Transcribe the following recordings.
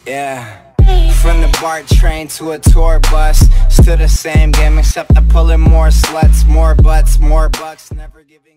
Yeah. From the BART train to a tour bus, still the same game except I'm pulling more sluts, more butts, more bucks, never giving.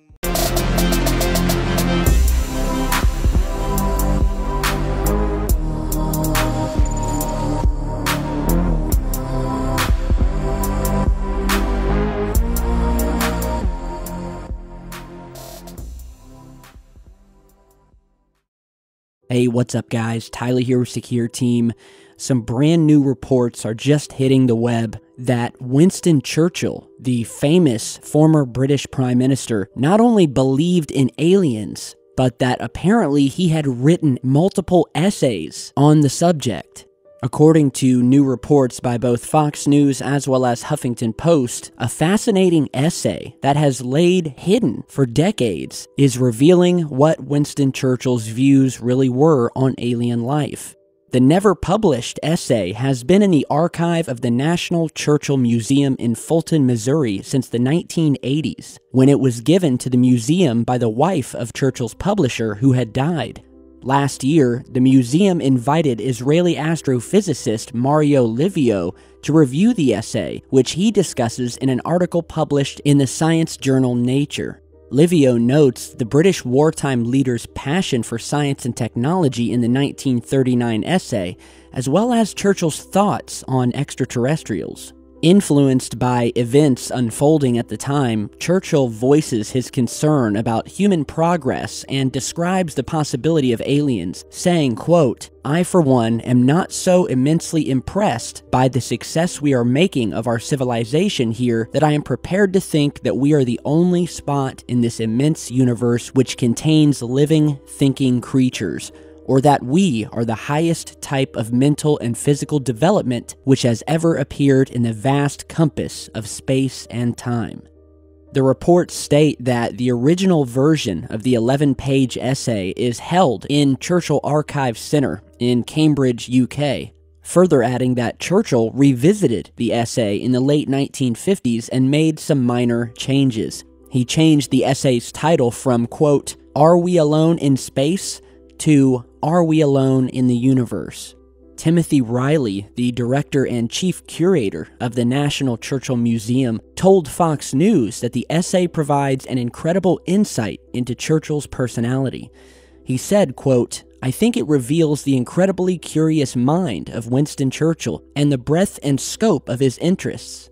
Hey, what's up guys? Tyler here with Secure Team. Some brand new reports are just hitting the web that Winston Churchill, the famous former British Prime Minister, not only believed in aliens, but that apparently he had written multiple essays on the subject. According to new reports by both Fox News as well as Huffington Post, a fascinating essay that has laid hidden for decades is revealing what Winston Churchill's views really were on alien life. The never-published essay has been in the archive of the National Churchill Museum in Fulton, Missouri since the 1980s, when it was given to the museum by the wife of Churchill's publisher who had died. Last year, the museum invited Israeli astrophysicist Mario Livio to review the essay, which he discusses in an article published in the science journal Nature. Livio notes the British wartime leader's passion for science and technology in the 1939 essay, as well as Churchill's thoughts on extraterrestrials. Influenced by events unfolding at the time, Churchill voices his concern about human progress and describes the possibility of aliens, saying, quote, "I for one am not so immensely impressed by the success we are making of our civilization here that I am prepared to think that we are the only spot in this immense universe which contains living, thinking creatures, or that we are the highest type of mental and physical development which has ever appeared in the vast compass of space and time." The reports state that the original version of the 11-page essay is held in Churchill Archive Centre in Cambridge, UK, further adding that Churchill revisited the essay in the late 1950s and made some minor changes. He changed the essay's title from, quote, "Are we alone in space?" to "Are we alone in the universe?" Timothy Riley, the director and chief curator of the National Churchill Museum, told Fox News that the essay provides an incredible insight into Churchill's personality. He said, quote, "I think it reveals the incredibly curious mind of Winston Churchill and the breadth and scope of his interests.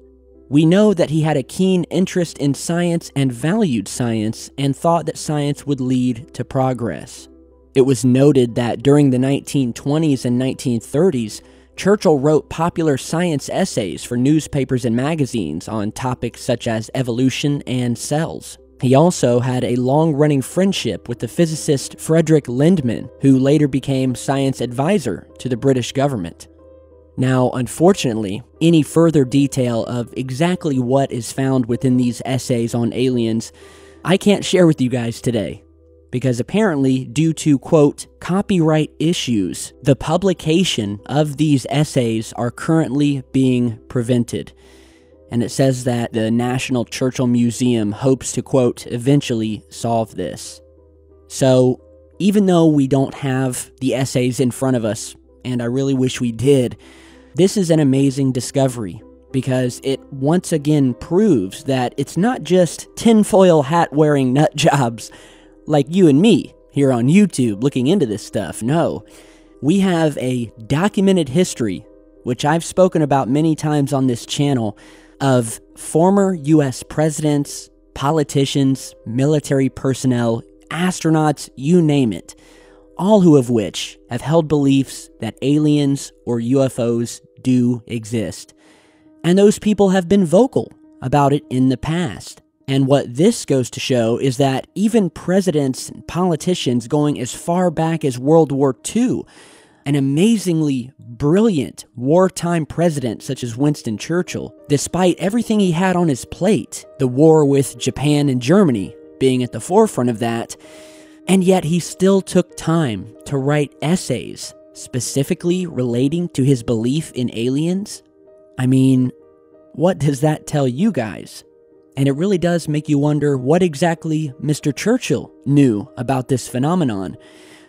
We know that he had a keen interest in science and valued science and thought that science would lead to progress." It was noted that during the 1920s and 1930s, Churchill wrote popular science essays for newspapers and magazines on topics such as evolution and cells. He also had a long-running friendship with the physicist Frederick Lindman, who later became science advisor to the British government. Now, unfortunately, any further detail of exactly what is found within these essays on aliens, I can't share with you guys today, because apparently, due to, quote, "copyright issues," the publication of these essays are currently being prevented. And it says that the National Churchill Museum hopes to, quote, "eventually solve this." So, even though we don't have the essays in front of us, and I really wish we did, this is an amazing discovery, because it once again proves that it's not just tinfoil hat-wearing nut jobs like you and me here on YouTube looking into this stuff. No, we have a documented history, which I've spoken about many times on this channel, of former US presidents, politicians, military personnel, astronauts, you name it, all of which have held beliefs that aliens or UFOs do exist. And those people have been vocal about it in the past. And what this goes to show is that even presidents and politicians going as far back as World War II, an amazingly brilliant wartime president such as Winston Churchill, despite everything he had on his plate, the war with Japan and Germany being at the forefront of that, and yet he still took time to write essays specifically relating to his belief in aliens. I mean, what does that tell you guys? And it really does make you wonder what exactly Mr. Churchill knew about this phenomenon.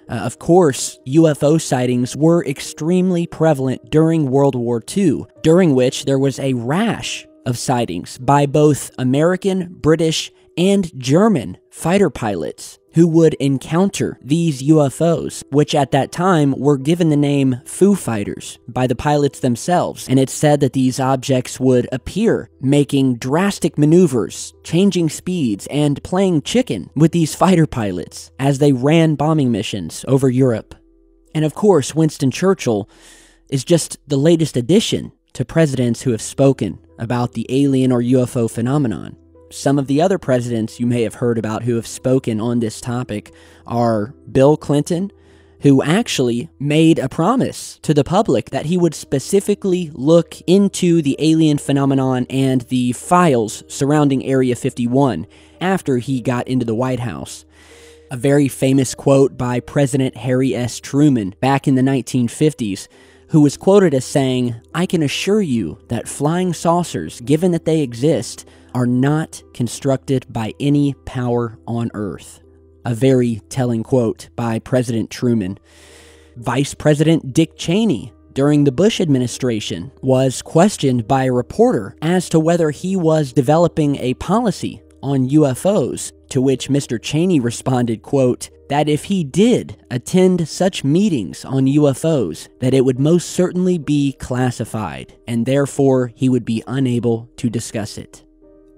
Of course, UFO sightings were extremely prevalent during World War II, during which there was a rash of sightings by both American, British, and German fighter pilots who would encounter these UFOs, which at that time were given the name Foo Fighters by the pilots themselves. And it's said that these objects would appear, making drastic maneuvers, changing speeds, and playing chicken with these fighter pilots as they ran bombing missions over Europe. And of course, Winston Churchill is just the latest addition to presidents who have spoken about the alien or UFO phenomenon. Some of the other presidents you may have heard about who have spoken on this topic are Bill Clinton, who actually made a promise to the public that he would specifically look into the alien phenomenon and the files surrounding Area 51 after he got into the White House. A very famous quote by President Harry S. Truman back in the 1950s, who was quoted as saying, "I can assure you that flying saucers, given that they exist, are not constructed by any power on Earth." A very telling quote by President Truman. Vice President Dick Cheney, during the Bush administration, was questioned by a reporter as to whether he was developing a policy on UFOs, to which Mr. Cheney responded, quote, that if he did attend such meetings on UFOs, that it would most certainly be classified, and therefore he would be unable to discuss it.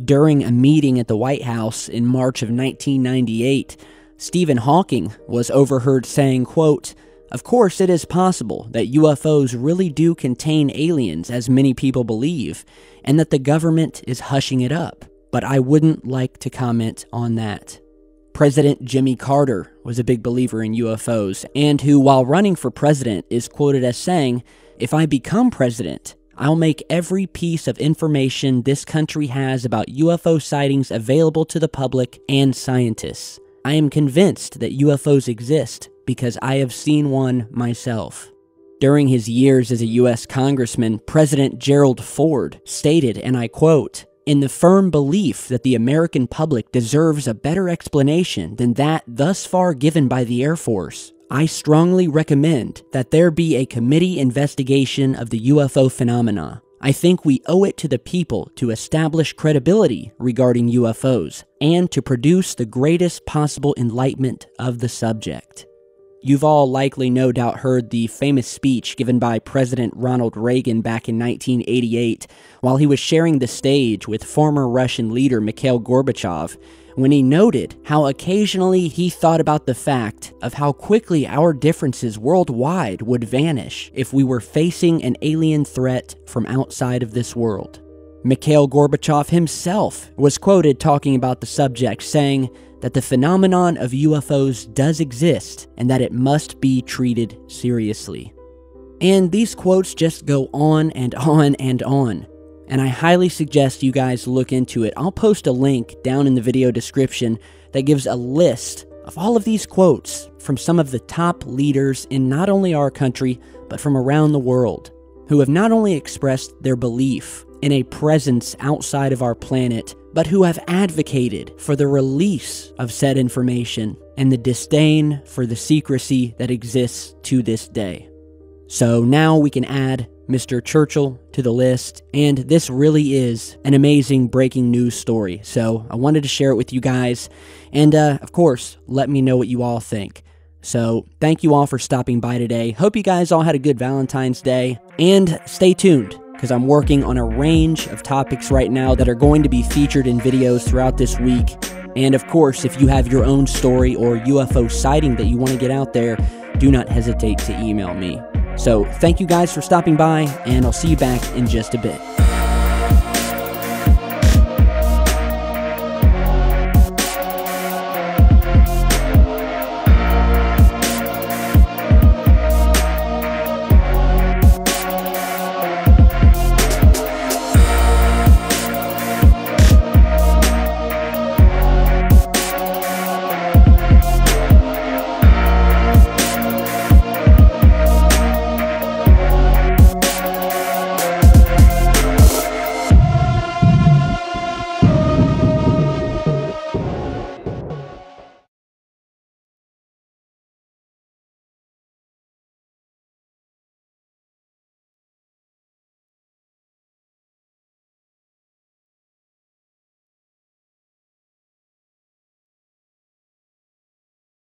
During a meeting at the White House in March of 1998, Stephen Hawking was overheard saying, quote, "Of course it is possible that UFOs really do contain aliens, as many people believe, and that the government is hushing it up, but I wouldn't like to comment on that." President Jimmy Carter was a big believer in UFOs, and who, while running for president, is quoted as saying, "If I become president, I'll make every piece of information this country has about UFO sightings available to the public and scientists. I am convinced that UFOs exist because I have seen one myself." During his years as a U.S. congressman, President Gerald Ford stated, and I quote, "In the firm belief that the American public deserves a better explanation than that thus far given by the Air Force, I strongly recommend that there be a committee investigation of the UFO phenomena. I think we owe it to the people to establish credibility regarding UFOs and to produce the greatest possible enlightenment of the subject." You've all likely no doubt heard the famous speech given by President Ronald Reagan back in 1988 while he was sharing the stage with former Russian leader Mikhail Gorbachev, when he noted how occasionally he thought about the fact of how quickly our differences worldwide would vanish if we were facing an alien threat from outside of this world. Mikhail Gorbachev himself was quoted talking about the subject, saying that the phenomenon of UFOs does exist and that it must be treated seriously. And these quotes just go on and on and on. And I highly suggest you guys look into it. I'll post a link down in the video description that gives a list of all of these quotes from some of the top leaders in not only our country, but from around the world, who have not only expressed their belief in a presence outside of our planet, but who have advocated for the release of said information and the disdain for the secrecy that exists to this day. So now we can add Mr. Churchill to the list, and this really is an amazing breaking news story. So I wanted to share it with you guys, and of course, let me know what you all think. So thank you all for stopping by today. Hope you guys all had a good Valentine's Day, and stay tuned, because I'm working on a range of topics right now that are going to be featured in videos throughout this week. And of course, if you have your own story or UFO sighting that you want to get out there, do not hesitate to email me. So thank you guys for stopping by, and I'll see you back in just a bit.